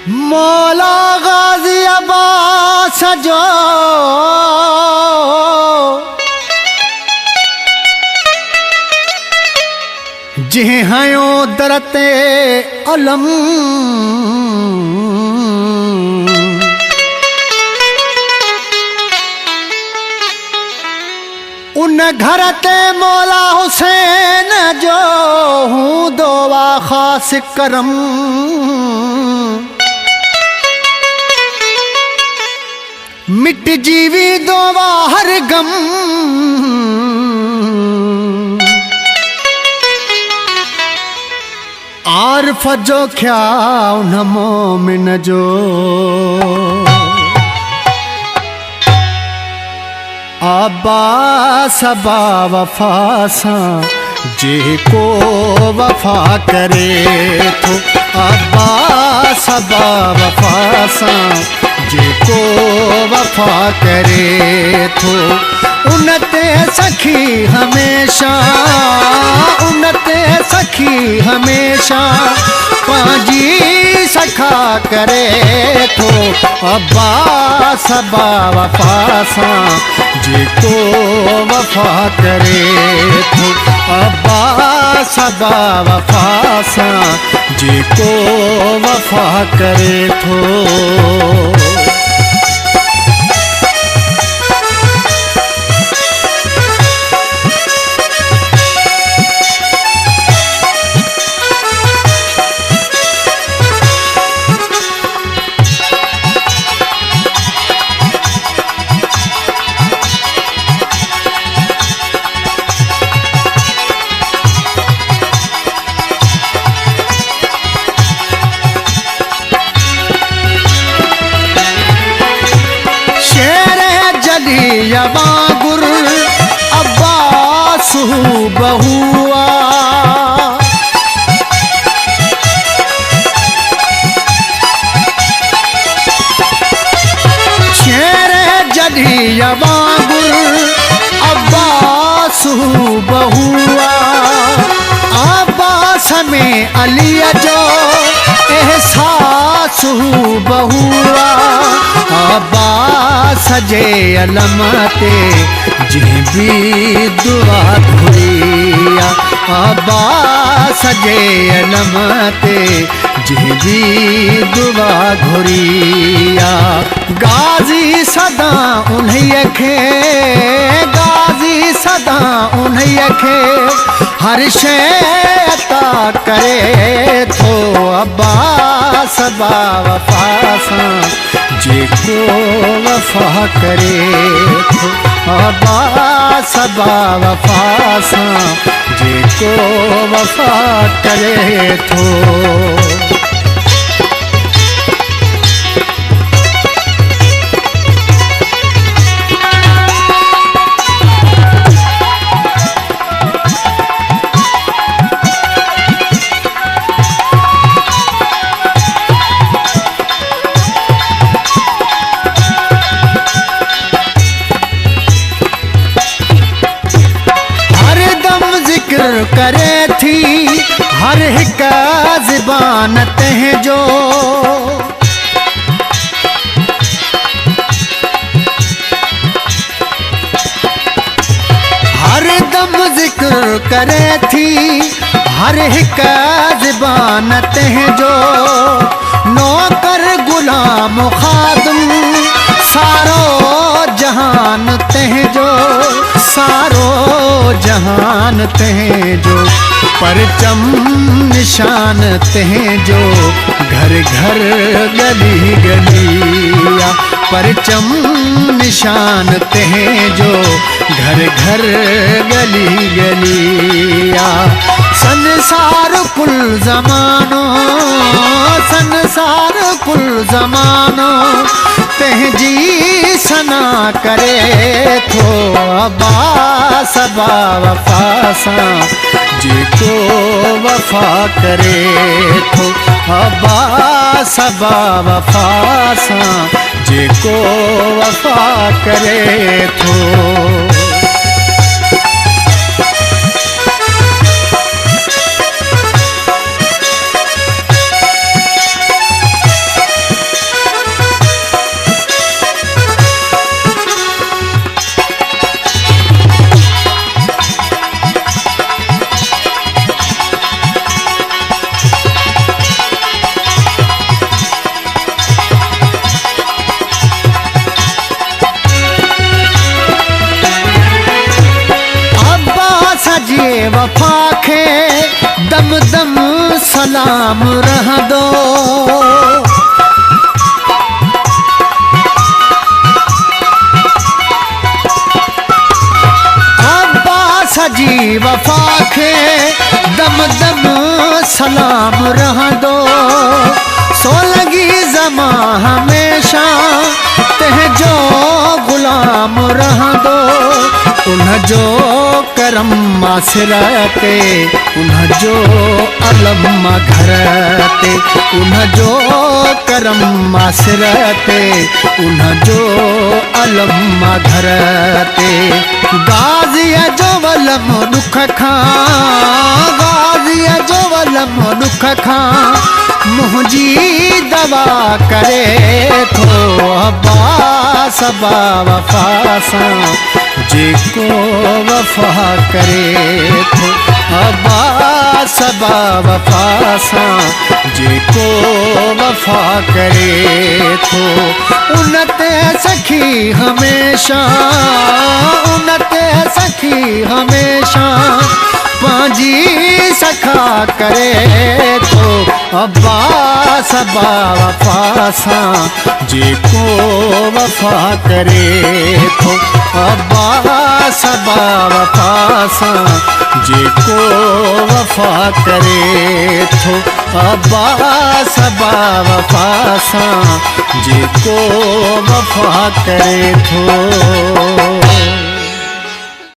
मौला गाजी अब्बास जो जिह हयो दरते अलम उन घर ते मौला हुसैन जो हूँ दोवा खास करम मिट जीवी दोवा हर गम आरफ जो क्या उन मोमिन जो अब्बास बा वफा सां जेको वफा करे थो अब्बास बा वफा सां जेको वफा करे थो उन ते सखी हमेशा उन ते सखी हमेशा पंहिंजी सखा करे थो अब्बास बा वफा सां जेको वफा करे थो अब्बास बा वफा सां जेको वफा करे थो। यवागुर अब्बास बहुआ शेर जड़ी यवागुर अब्बास बहुआ अब्बास में अली जो एहसास बहुआ अब्बास जे अलम ते जिह भी दुआ घुरिया अब्बास जे अलम ते जिह भी दुआ घुरिया गाजी सदा उन्हीअ खे गाजी सदा उन्हीअ खे हर शइ अता करे थो अब्बास बा वफा सां जेको वफा करे थो अब्बास बा वफा सां जेको वफा करे थो। करे थी हर हिक ज़बान तंहिंजो हर दम ज़िक्र करे थी हर हिक ज़बान तंहिंजो नौकर गुलाम खादम सारो जहान तंहिंजो सारो जहान तंहिंजो परचम निशान तंहिंजो घर घर गली गलिया परचम निशान तंहिंजो घर घर गली गलिया संसार कुल ज़मानो संसार कुल ज़मानो तंहिंजी सना करे थो अब्बास बा वफा सां जेको वफा करे थो अब्बास बा वफा सां जेको वफा करे थो। वफ़ा खे दम दम सलाम रहंदो। अब्बास जी वफ़ा खे दम दम सलाम रहंदो। सोलगी ज़मा हमेशा तंहिंजो ग़ुलाम रहंदो। उनजो करम मां सिर ते, उनजो अलम मां घर ते, उनजो करम मां सिर ते, उनजो अलम मां घर ते। गाज़ीअ जो वलम ॾुख खां, गाज़ीअ जो वलम ॾुख खां मुंहिंजी दवा करे थो। अब्बास बा वफ़ा सां जेको वफ़ा करे थो। अब्बास बा वफ़ा सां जेको वफ़ा करे थो। उन ते सखी हमेशा, उन ते सखी हमेशा पंहिंजी सखा करे थो। अब्बास बा वफ़ा सां जेको वफ़ा करे थो। अब्बास बा वफ़ा सां जेको वफ़ा करे थो। अब्बास बा वफ़ा सां जेको वफ़ा करे थो।